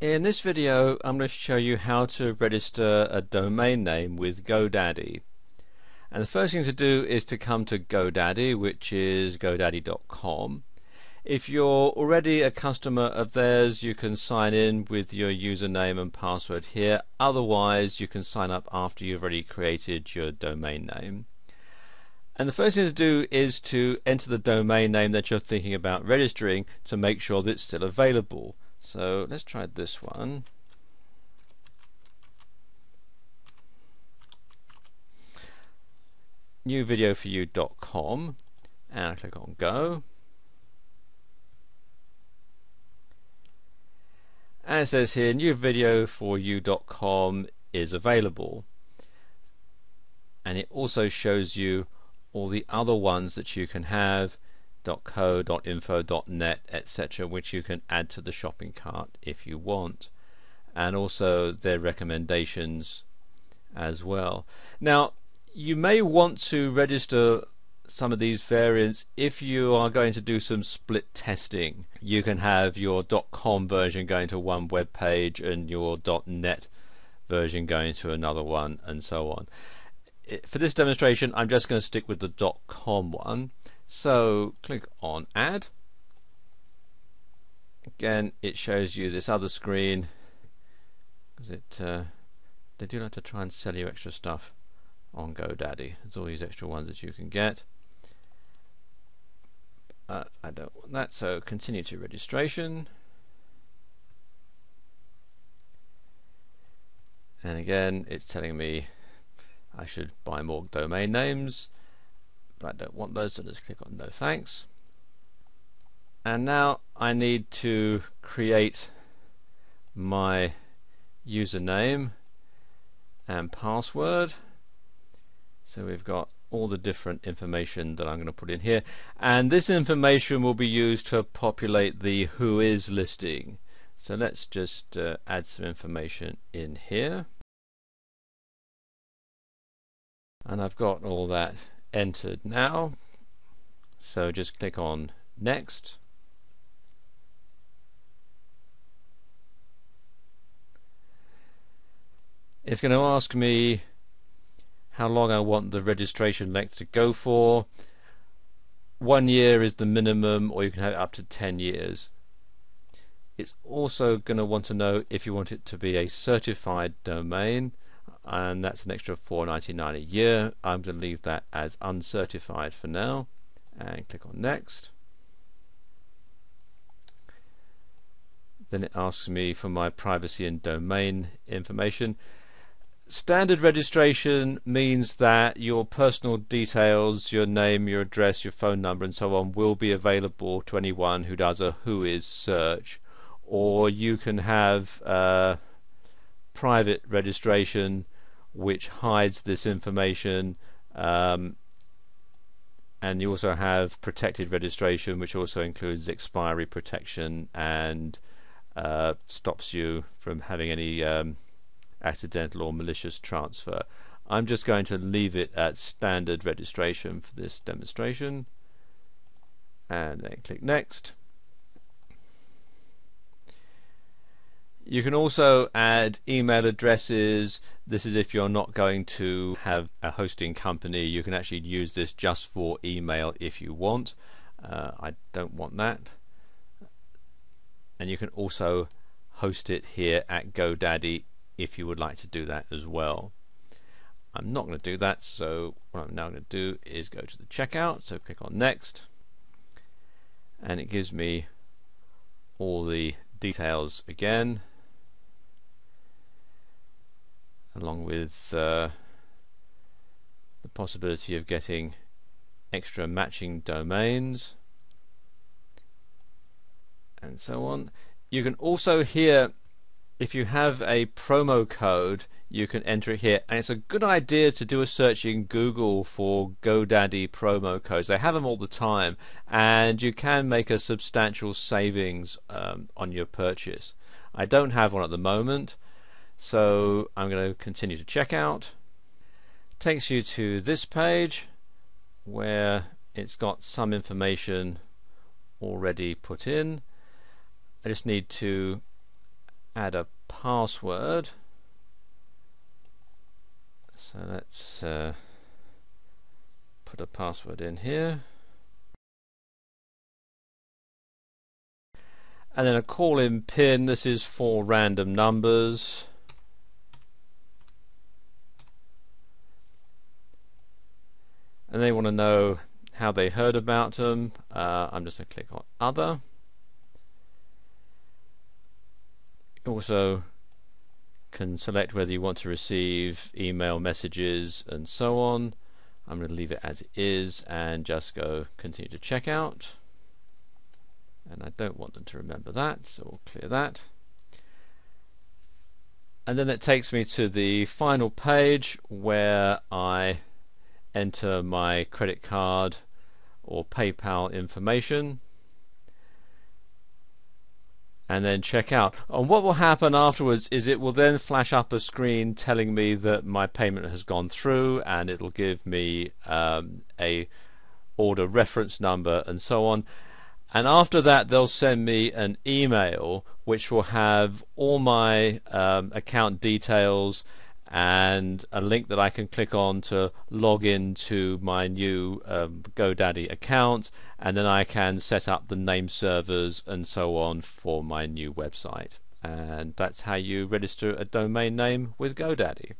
In this video I'm going to show you how to register a domain name with GoDaddy. And the first thing to do is to come to GoDaddy, which is godaddy.com. If you're already a customer of theirs, you can sign in with your username and password here. Otherwise you can sign up after you've already created your domain name. And the first thing to do is to enter the domain name that you're thinking about registering to make sure that it's still available. So let's try this one. newvideoforyou.com, and click on go. And it says here newvideoforyou.com is available, and it also shows you all the other ones that you can have, .co, .info, .net, etc., which you can add to the shopping cart if you want, and also their recommendations as well. Now you may want to register some of these variants if you are going to do some split testing. You can have your .com version going to one web page and your .net version going to another one, and so on. For this demonstration I'm just going to stick with the .com one. So click on add. Again, it shows you this other screen because they do like to try and sell you extra stuff on GoDaddy. There's all these extra ones that you can get. I don't want that, so continue to registration. And again, it's telling me I should buy more domain names, but I don't want those, so just click on no thanks. And now I need to create my username and password. So we've got all the different information that I'm going to put in here, and this information will be used to populate the Who Is listing. So let's just add some information in here. And I've got all that entered now, so just click on next. It's going to ask me how long I want the registration length to go for. 1 year is the minimum, or you can have it up to 10 years. It's also going to want to know if you want it to be a certified domain, and that's an extra $4.99 a year. I'm going to leave that as uncertified for now, and click on next. Then it asks me for my privacy and domain information. Standard registration means that your personal details, your name, your address, your phone number and so on will be available to anyone who does a Who Is search, or you can have private registration which hides this information, and you also have protected registration, which also includes expiry protection and stops you from having any accidental or malicious transfer. I'm just going to leave it at standard registration for this demonstration, and then click next. You can also add email addresses. This is if you're not going to have a hosting company. You can actually use this just for email if you want. I don't want that. And you can also host it here at GoDaddy if you would like to do that as well. I'm not going to do that, so what I'm now going to do is go to the checkout. So click on next, and it gives me all the details again, along with the possibility of getting extra matching domains and so on. You can also here, if you have a promo code, you can enter it here, and it's a good idea to do a search in Google for GoDaddy promo codes. They have them all the time, and you can make a substantial savings on your purchase. I don't have one at the moment, so I'm going to continue to check out. Takes you to this page where it's got some information already put in. I just need to add a password. So let's put a password in here. And then a call-in pin. This is for random numbers. And they want to know how they heard about them. I'm just going to click on Other. Also can select whether you want to receive email messages and so on. I'm going to leave it as it is and just go continue to checkout. And I don't want them to remember that, so we'll clear that. And then it takes me to the final page where I enter my credit card or PayPal information and then check out. And what will happen afterwards is it will then flash up a screen telling me that my payment has gone through, and it'll give me a order reference number and so on. And after that they'll send me an email which will have all my account details and a link that I can click on to log into my new GoDaddy account, and then I can set up the name servers and so on for my new website. And that's how you register a domain name with GoDaddy.